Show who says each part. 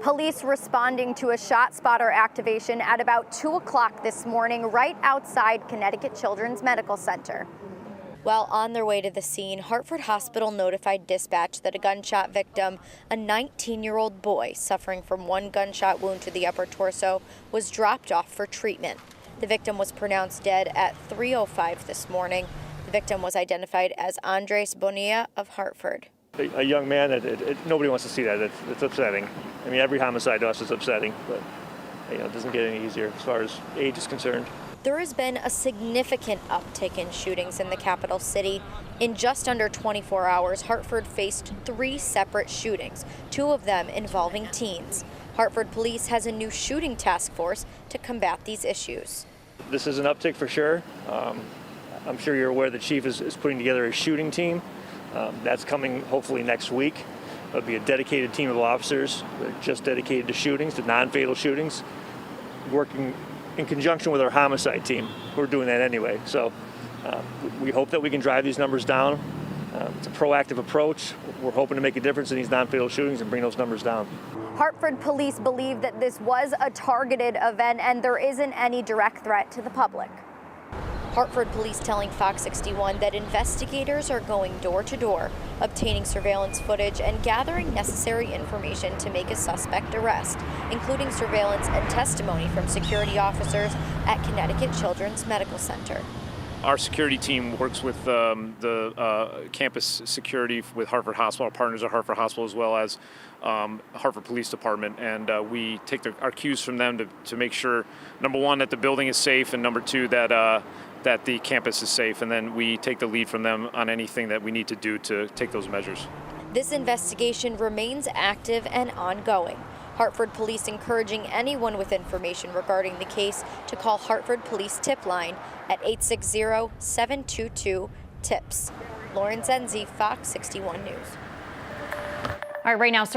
Speaker 1: Police responding to a shot spotter activation at about 2 o'clock this morning right outside Connecticut Children's Medical Center. While on their way to the scene, Hartford Hospital notified dispatch that a gunshot victim, a 19-year-old boy suffering from one gunshot wound to the upper torso, was dropped off for treatment. The victim was pronounced dead at 3:05 this morning. The victim was identified as Andres Bonilla of Hartford.
Speaker 2: A young man, nobody wants to see that. It's upsetting. I mean, every homicide to us is upsetting, but it doesn't get any easier as far as age is concerned.
Speaker 1: There has been a significant uptick in shootings in the capital city. In just under 24 hours, Hartford faced 3 separate shootings, 2 of them involving teens. Hartford Police has a new shooting task force to combat these issues.
Speaker 2: This is an uptick for sure. I'm sure you're aware the chief is putting together a shooting team. That's coming hopefully next week. It'll be a dedicated team of officers just dedicated to shootings, to non-fatal shootings, working in conjunction with our homicide team. We're doing that anyway. So we hope that we can drive these numbers down. It's a proactive approach. We're hoping to make a difference in these non-fatal shootings and bring those numbers down.
Speaker 1: Hartford Police believe that this was a targeted event and there isn't any direct threat to the public. Hartford Police telling Fox 61 that investigators are going door to door, obtaining surveillance footage and gathering necessary information to make a suspect arrest, including surveillance and testimony from security officers at Connecticut Children's Medical Center.
Speaker 3: Our security team works with the campus security with Hartford Hospital, our partners at Hartford Hospital, as well as Hartford Police Department, and we take our cues from them to make sure, number one, that the building is safe, and number two, that the campus is safe, and then we take the lead from them on anything that we need to do to take those measures.
Speaker 1: This investigation remains active and ongoing. Hartford Police encouraging anyone with information regarding the case to call Hartford Police Tip Line at 860-722-TIPS. Lauren Zenzi, Fox 61 News.
Speaker 4: All right, right now, sir.